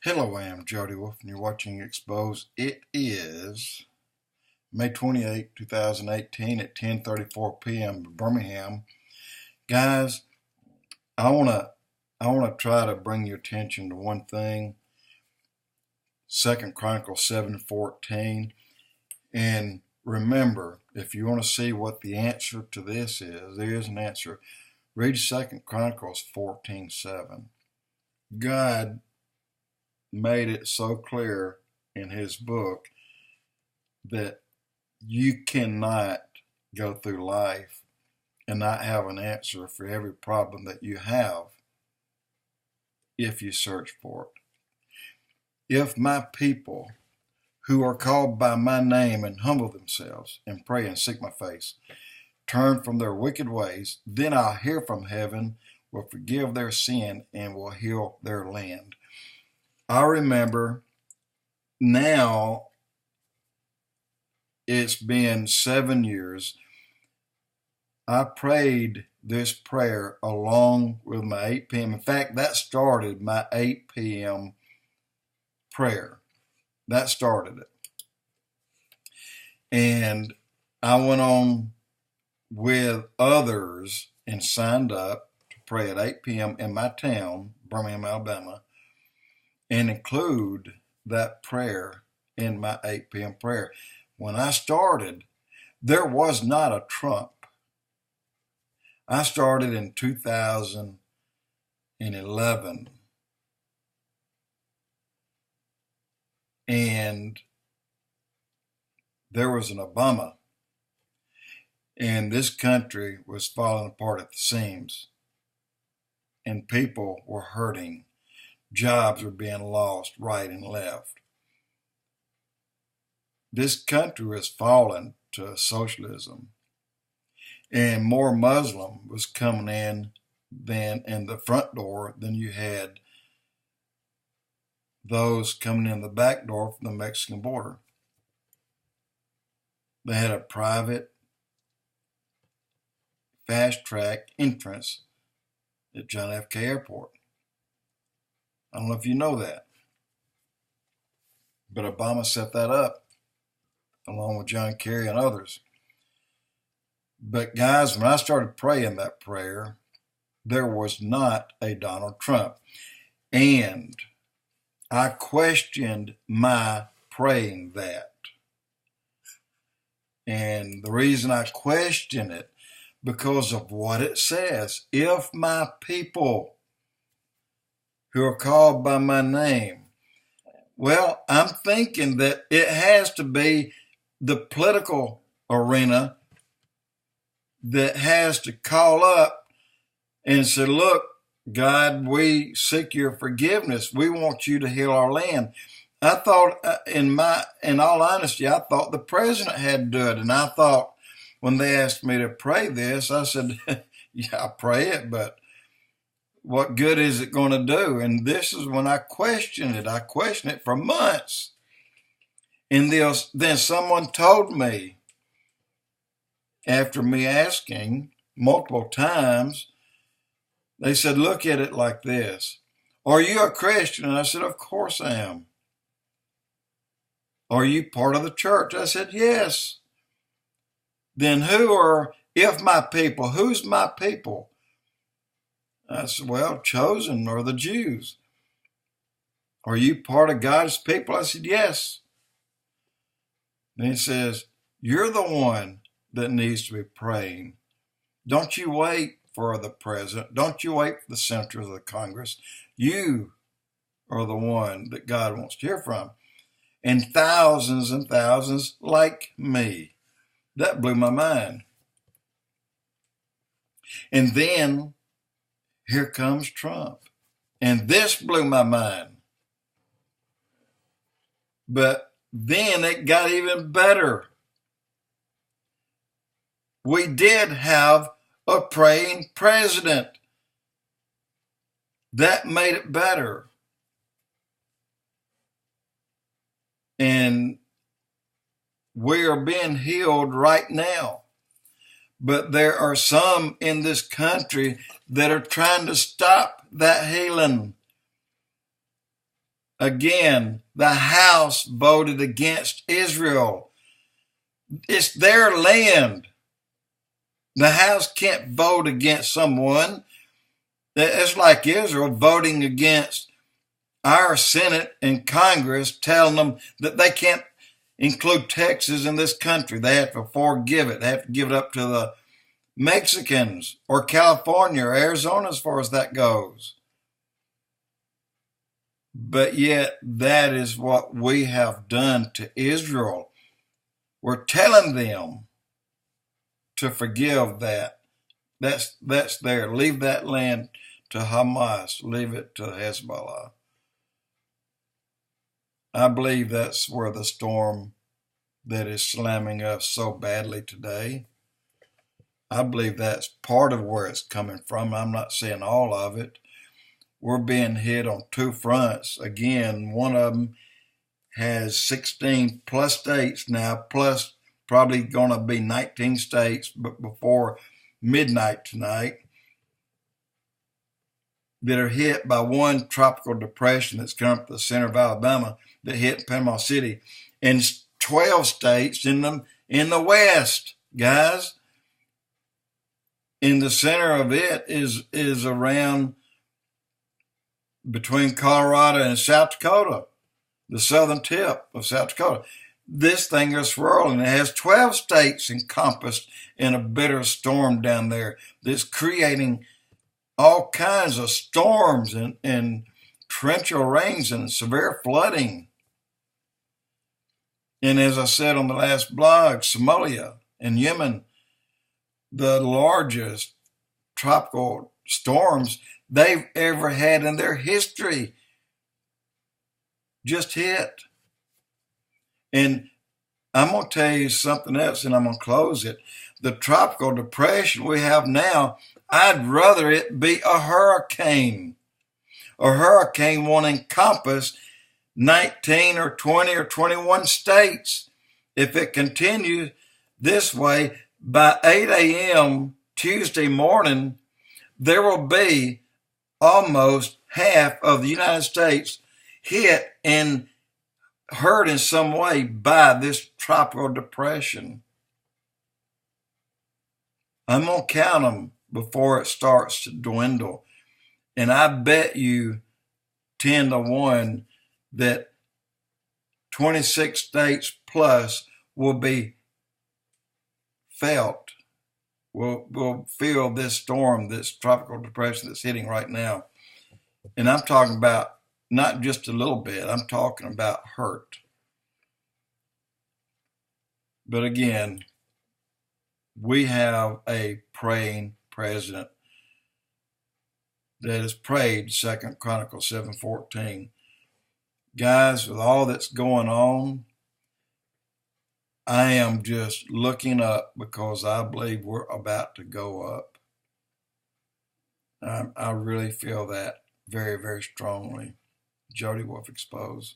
Hello, I am Jody Wolf, and you're watching Expoz. It is May 28, 2018 at 10:34 p.m. in Birmingham. Guys, I wanna try to bring your attention to one thing. 2 Chronicles 7:14. And remember, if you want to see what the answer to this is, there is an answer. Read 2 Chronicles 14:7. God made it so clear in his book that you cannot go through life and not have an answer for every problem that you have if you search for it. If my people who are called by my name and humble themselves and pray and seek my face, turn from their wicked ways, then I'll hear from heaven, will forgive their sin, and will heal their land. I remember now it's been 7 years. I prayed this prayer along with my 8 p.m. In fact, that started my 8 p.m. prayer. That started it. And I went on with others and signed up to pray at 8 p.m. in my town, Birmingham, Alabama, and include that prayer in my 8 p.m. prayer. When I started, there was not a Trump. I started in 2011, and there was an Obama, and this country was falling apart at the seams, and people were hurting. Jobs were being lost right and left. This country was falling to socialism, and more Muslim was coming in the front door than you had those coming in the back door from the Mexican border. They had a private fast track entrance at John F. K. Airport. I don't know if you know that, but Obama set that up along with John Kerry and others. But guys, when I started praying that prayer, there was not a Donald Trump. And I questioned my praying that. And the reason I question it, because of what it says. If my people who are called by my name. Well, I'm thinking that it has to be the political arena that has to call up and say, look, God, we seek your forgiveness. We want you to heal our land. I thought, in all honesty, I thought the president had to do it. And I thought when they asked me to pray this, I said, yeah, I pray it, but what good is it going to do? And this is when I questioned it. I questioned it for months. And then someone told me, after me asking multiple times, they said, look at it like this. Are you a Christian? And I said, of course I am. Are you part of the church? I said, yes. Then if my people, who's my people? I said, well, chosen are the Jews. Are you part of God's people? I said, yes. Then he says, you're the one that needs to be praying. Don't you wait for the president. Don't you wait for the senators of the Congress. You are the one that God wants to hear from. And thousands like me. That blew my mind. And then here comes Trump. And this blew my mind. But then it got even better. We did have a praying president. That made it better. And we are being healed right now. But there are some in this country that are trying to stop that healing. Again, the House voted against Israel. It's their land. The House can't vote against someone. It's like Israel voting against our Senate and Congress, telling them that they can't include Texas in this country. They have to forgive it. They have to give it up to the Mexicans or California or Arizona as far as that goes. But yet that is what we have done to Israel. We're telling them to forgive that. That's there. Leave that land to Hamas. Leave it to Hezbollah. I believe that's where the storm that is slamming us so badly today, I believe that's part of where it's coming from. I'm not saying all of it. We're being hit on two fronts. Again, one of them has 16 plus states now, plus probably going to be 19 states, but before midnight tonight, that are hit by one tropical depression that's come up to the center of Alabama that hit Panama City, and 12 states in the west, guys. In the center of it is around between Colorado and South Dakota, the southern tip of South Dakota. This thing is swirling. It has 12 states encompassed in a bitter storm down there that's creating all kinds of storms and torrential rains and severe flooding. And as I said on the last blog, Somalia and Yemen, the largest tropical storms they've ever had in their history, just hit. And I'm going to tell you something else, and I'm going to close it. The tropical depression we have now, I'd rather it be a hurricane. A hurricane won't encompass 19 or 20 or 21 states. If it continues this way, by 8 a.m. Tuesday morning, there will be almost half of the United States hit and hurt in some way by this tropical depression. I'm going to count them before it starts to dwindle. And I bet you 10 to 1 that 26 states plus will be felt, will feel this storm, this tropical depression that's hitting right now. And I'm talking about not just a little bit, I'm talking about hurt. But again, we have a praying president that has prayed, 2 Chronicles 7:14. Guys, with all that's going on, I am just looking up because I believe we're about to go up. I really feel that very, very strongly. Jody Wolf Expoz.